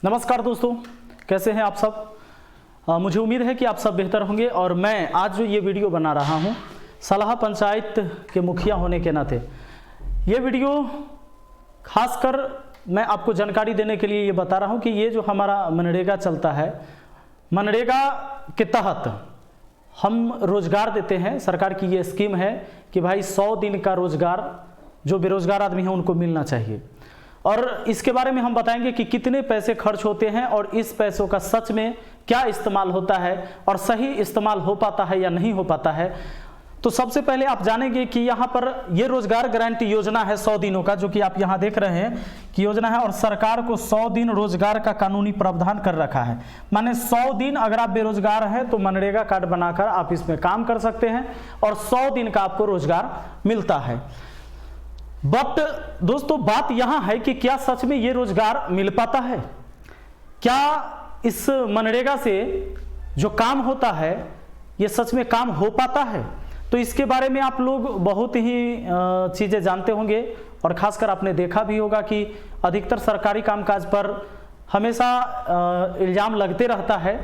नमस्कार दोस्तों, कैसे हैं आप सब। मुझे उम्मीद है कि आप सब बेहतर होंगे। और मैं आज जो ये वीडियो बना रहा हूँ सलाह पंचायत के मुखिया होने के नाते, ये वीडियो खासकर मैं आपको जानकारी देने के लिए ये बता रहा हूँ कि ये जो हमारा मनरेगा चलता है, मनरेगा के तहत हम रोज़गार देते हैं। सरकार की ये स्कीम है कि भाई 100 दिन का रोज़गार जो बेरोज़गार आदमी हैं उनको मिलना चाहिए। और इसके बारे में हम बताएंगे कि कितने पैसे खर्च होते हैं और इस पैसों का सच में क्या इस्तेमाल होता है और सही इस्तेमाल हो पाता है या नहीं हो पाता है। तो सबसे पहले आप जानेंगे कि यहाँ पर ये रोजगार गारंटी योजना है 100 दिनों का, जो कि आप यहाँ देख रहे हैं कि योजना है। और सरकार को 100 दिन रोजगार का कानूनी प्रावधान कर रखा है। माने 100 दिन अगर आप बेरोजगार हैं तो मनरेगा कार्ड बनाकर आप इसमें काम कर सकते हैं और 100 दिन का आपको रोजगार मिलता है। बट दोस्तों, बात यहां है कि क्या सच में ये रोजगार मिल पाता है? क्या इस मनरेगा से जो काम होता है ये सच में काम हो पाता है? तो इसके बारे में आप लोग बहुत ही चीज़ें जानते होंगे और ख़ासकर आपने देखा भी होगा कि अधिकतर सरकारी कामकाज पर हमेशा इल्ज़ाम लगते रहता है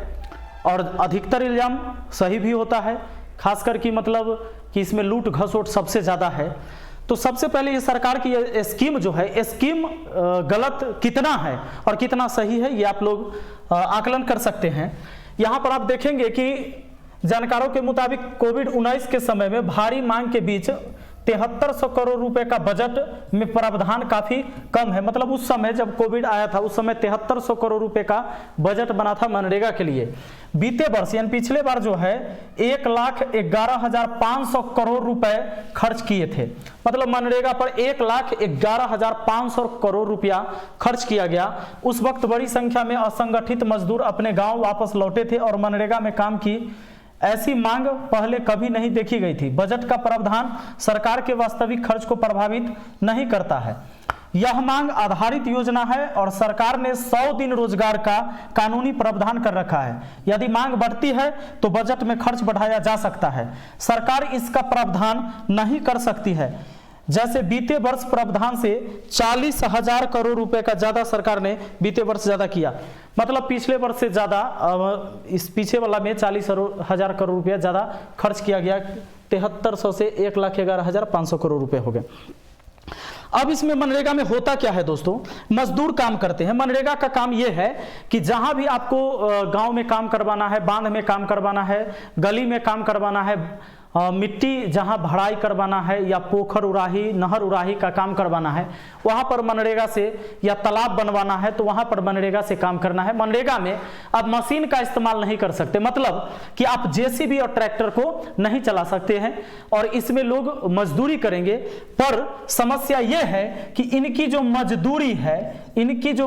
और अधिकतर इल्ज़ाम सही भी होता है। खासकर कि मतलब कि इसमें लूट घसोट सबसे ज़्यादा है। तो सबसे पहले ये सरकार की ये स्कीम जो है, स्कीम गलत कितना है और कितना सही है ये आप लोग आकलन कर सकते हैं। यहाँ पर आप देखेंगे कि जानकारों के मुताबिक कोविड-19 के समय में भारी मांग के बीच 7300 करोड़ रुपए का बजट में प्रावधान काफी कम है। मतलब उस समय जब कोविड आया था उस समय 7300 करोड़ रुपए का बजट बना था मनरेगा के लिए। बीते वर्ष यानी पिछले बार जो है 1,11,500 करोड़ रुपए खर्च किए थे। मतलब मनरेगा पर 1,11,500 करोड़ रुपया खर्च किया गया। उस वक्त बड़ी संख्या में असंगठित मजदूर अपने गांव वापस लौटे थे और मनरेगा में काम की ऐसी मांग पहले कभी नहीं देखी गई थी। बजट का प्रावधान सरकार के वास्तविक खर्च को प्रभावित नहीं करता है। यह मांग आधारित योजना है और सरकार ने 100 दिन रोजगार का कानूनी प्रावधान कर रखा है। यदि मांग बढ़ती है तो बजट में खर्च बढ़ाया जा सकता है। सरकार इसका प्रावधान नहीं कर सकती है। जैसे बीते वर्ष प्रावधान से 40,000 करोड़ रुपए का ज्यादा सरकार ने बीते वर्ष ज्यादा किया। मतलब पिछले वर्ष से ज्यादा इस पीछे वाला में 40,000 करोड़ रुपया ज्यादा खर्च किया गया। 7300 से 1,11,500 करोड़ रुपए हो गए। अब इसमें मनरेगा में होता क्या है दोस्तों? मजदूर काम करते हैं। मनरेगा का काम यह है कि जहां भी आपको गांव में काम करवाना है, बांध में काम करवाना है, गली में काम करवाना है, मिट्टी जहां भराई करवाना है या पोखर उराही, नहर उराही का काम करवाना है, वहां पर मनरेगा से, या तालाब बनवाना है तो वहां पर मनरेगा से काम करना है। मनरेगा में आप मशीन का इस्तेमाल नहीं कर सकते। मतलब कि आप जेसीबी और ट्रैक्टर को नहीं चला सकते हैं और इसमें लोग मजदूरी करेंगे। पर समस्या यह है कि इनकी जो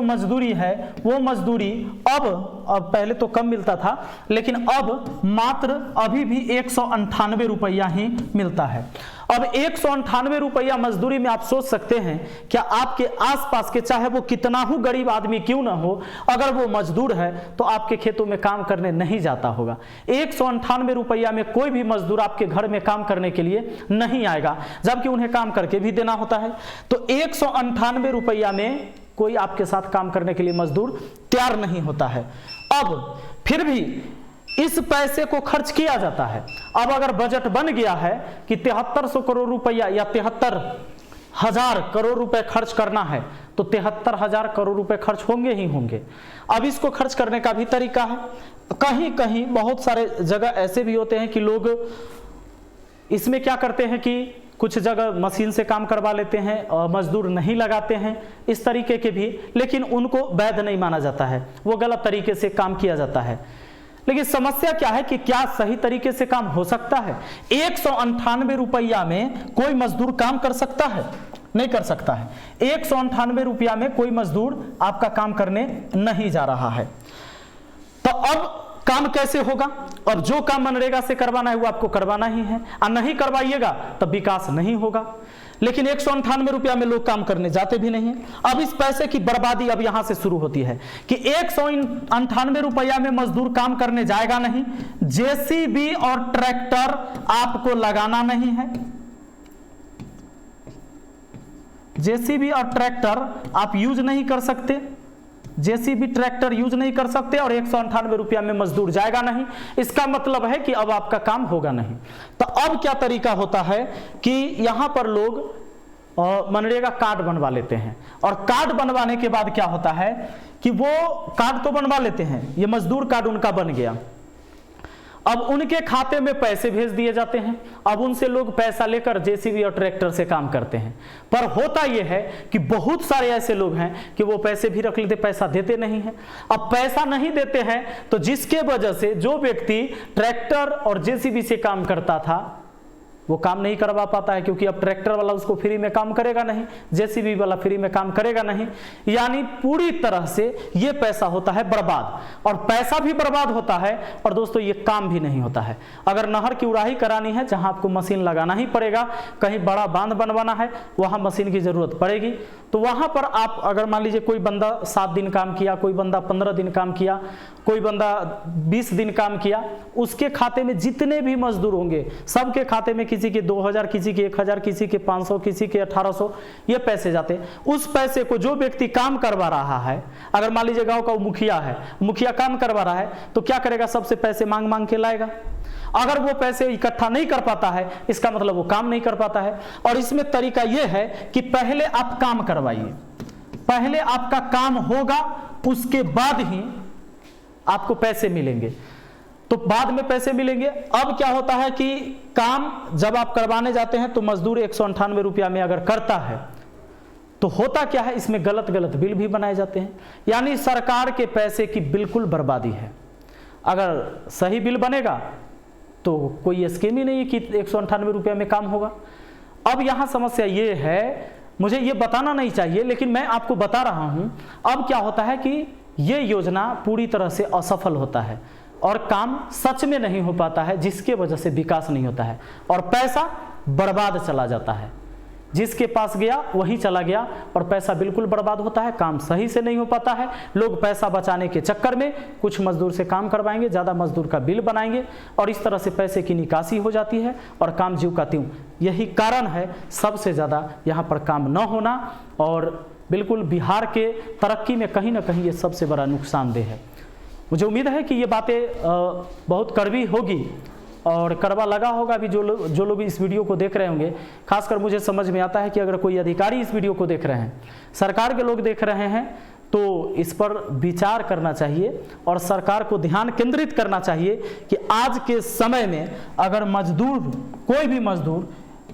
मजदूरी है वो मजदूरी अब पहले तो कम मिलता था, लेकिन अब मात्र अभी भी 198 रुपया ही मिलता है। अब 198 रुपया मजदूरी में आप सोच सकते हैं, क्या आपके आसपास के चाहे वो कितना ही गरीब आदमी क्यों ना हो, अगर वो मजदूर है तो आपके खेतों में काम करने नहीं जाता होगा। 198 रुपया में कोई भी मजदूर आपके घर में काम करने के लिए नहीं आएगा, जबकि उन्हें काम करके भी देना होता है। तो 198 रुपया में कोई आपके साथ काम करने के लिए मजदूर तैयार नहीं होता है। अब फिर भी इस पैसे को खर्च किया जाता है। अब अगर बजट बन गया है कि 7300 करोड़ रुपया या 73,000 करोड़ रुपए खर्च करना है तो 73,000 करोड़ रुपए खर्च होंगे ही होंगे। अब इसको खर्च करने का भी तरीका है। कहीं कहीं बहुत सारे जगह ऐसे भी होते हैं कि लोग इसमें क्या करते हैं कि कुछ जगह मशीन से काम करवा लेते हैं और मजदूर नहीं लगाते हैं, इस तरीके के भी, लेकिन उनको वैध नहीं माना जाता है, वो गलत तरीके से काम किया जाता है। लेकिन समस्या क्या है कि क्या सही तरीके से काम हो सकता है? 198 रुपया में कोई मजदूर काम कर सकता है? नहीं कर सकता है। 198 रुपया में कोई मजदूर आपका काम करने नहीं जा रहा है। तो अब काम कैसे होगा? और जो काम मनरेगा से करवाना है वो आपको करवाना ही है, और नहीं करवाइएगा तब विकास नहीं होगा। लेकिन 198 रुपया में लोग काम करने जाते भी नहीं। अब इस पैसे की बर्बादी अब यहां से शुरू होती है कि 198 रुपया में मजदूर काम करने जाएगा नहीं, जेसीबी और ट्रैक्टर आपको लगाना नहीं है। जेसीबी और ट्रैक्टर आप यूज नहीं कर सकते, जेसीबी ट्रैक्टर यूज नहीं कर सकते और 198 रुपया में मजदूर जाएगा नहीं। इसका मतलब है कि अब आपका काम होगा नहीं। तो अब क्या तरीका होता है कि यहां पर लोग मनरेगा कार्ड बनवा लेते हैं, और कार्ड बनवाने के बाद क्या होता है कि वो कार्ड तो बनवा लेते हैं, ये मजदूर कार्ड उनका बन गया, अब उनके खाते में पैसे भेज दिए जाते हैं। अब उनसे लोग पैसा लेकर जेसीबी और ट्रैक्टर से काम करते हैं। पर होता यह है कि बहुत सारे ऐसे लोग हैं कि वो पैसे भी रख लेते, पैसा देते नहीं हैं। अब पैसा नहीं देते हैं तो जिसके वजह से जो व्यक्ति ट्रैक्टर और जेसीबी से काम करता था वो काम नहीं करवा पाता है, क्योंकि अब ट्रैक्टर वाला उसको फ्री में काम करेगा नहीं, जेसीबी वाला फ्री में काम करेगा नहीं। यानी पूरी तरह से ये पैसा होता है बर्बाद, और पैसा भी बर्बाद होता है और दोस्तों ये काम भी नहीं होता है। अगर नहर की उड़ाही करानी है जहां आपको मशीन लगाना ही पड़ेगा, कहीं बड़ा बांध बनवाना है वहां मशीन की जरूरत पड़ेगी, तो वहां पर आप अगर मान लीजिए कोई बंदा 7 दिन काम किया, कोई बंदा 15 दिन काम किया, कोई बंदा 20 दिन काम किया, उसके खाते में जितने भी मजदूर होंगे सबके खाते में किसी के 2000, किसी के 1000, किसी के 500, किसी के 1800 ये पैसे जाते हैं। उस पैसे को जो व्यक्ति काम करवा रहा है, अगर मान लीजिए गांव का मुखिया है, मुखिया काम करवा रहा है तो क्या करेगा, सबसे पैसे मांग मांग के लाएगा। अगर वो पैसे इकट्ठा नहीं कर पाता है इसका मतलब वो काम नहीं कर पाता है। और इसमें तरीका यह है कि पहले आप काम करवाइए, पहले आपका काम होगा उसके बाद ही आपको पैसे मिलेंगे, तो बाद में पैसे मिलेंगे। अब क्या होता है कि काम जब आप करवाने जाते हैं तो मजदूर 198 रुपया में अगर करता है तो होता क्या है, इसमें गलत गलत बिल भी बनाए जाते हैं। यानी सरकार के पैसे की बिल्कुल बर्बादी है। अगर सही बिल बनेगा तो कोई स्कीम ही नहीं है कि 198 रुपया में काम होगा। अब यहां समस्या ये है, मुझे ये बताना नहीं चाहिए लेकिन मैं आपको बता रहा हूं, अब क्या होता है कि ये योजना पूरी तरह से असफल होता है और काम सच में नहीं हो पाता है, जिसके वजह से विकास नहीं होता है और पैसा बर्बाद चला जाता है। जिसके पास गया वही चला गया और पैसा बिल्कुल बर्बाद होता है, काम सही से नहीं हो पाता है। लोग पैसा बचाने के चक्कर में कुछ मजदूर से काम करवाएंगे, ज़्यादा मजदूर का बिल बनाएंगे और इस तरह से पैसे की निकासी हो जाती है और काम ज्यों का त्यों। यही कारण है सबसे ज़्यादा यहाँ पर काम न होना, और बिल्कुल बिहार के तरक्की में कहीं ना कहीं ये सबसे बड़ा नुकसानदेह है। मुझे उम्मीद है कि ये बातें बहुत कड़वी होगी और कड़वा लगा होगा भी जो लोग इस वीडियो को देख रहे होंगे। खासकर मुझे समझ में आता है कि अगर कोई अधिकारी इस वीडियो को देख रहे हैं, सरकार के लोग देख रहे हैं, तो इस पर विचार करना चाहिए और सरकार को ध्यान केंद्रित करना चाहिए कि आज के समय में अगर मजदूर, कोई भी मजदूर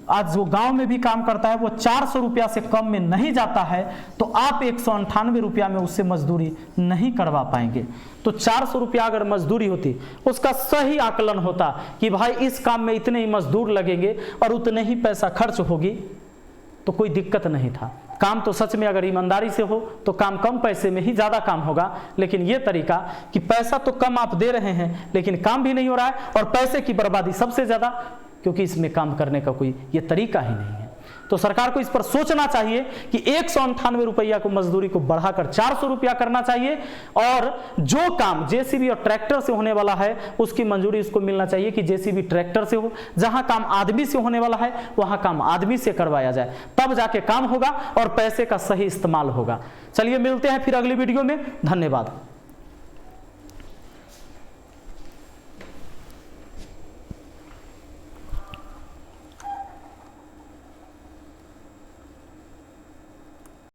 आज जो गांव में भी काम करता है वो 400 रुपया से कम में नहीं जाता है, तो आप 198 रुपया में उससे मजदूरी नहीं करवा पाएंगे। तो 400 रुपया अगर मजदूरी होती, उसका सही आकलन होता कि भाई इस काम में इतने ही मजदूर लगेंगे और उतने ही पैसा खर्च होगी, तो कोई दिक्कत नहीं था। काम तो सच में अगर ईमानदारी से हो तो काम कम पैसे में ही ज़्यादा काम होगा। लेकिन ये तरीका कि पैसा तो कम आप दे रहे हैं लेकिन काम भी नहीं हो रहा है और पैसे की बर्बादी सबसे ज़्यादा, क्योंकि इसमें काम करने का कोई ये तरीका ही नहीं है। तो सरकार को इस पर सोचना चाहिए कि 198 रुपया को मजदूरी को बढ़ाकर 400 रुपया करना चाहिए और जो काम जेसीबी और ट्रैक्टर से होने वाला है उसकी मंजूरी उसको मिलना चाहिए कि जेसीबी ट्रैक्टर से हो। जहां काम आदमी से होने वाला है वहां काम आदमी से करवाया जाए, तब जाके काम होगा और पैसे का सही इस्तेमाल होगा। चलिए मिलते हैं फिर अगली वीडियो में। धन्यवाद।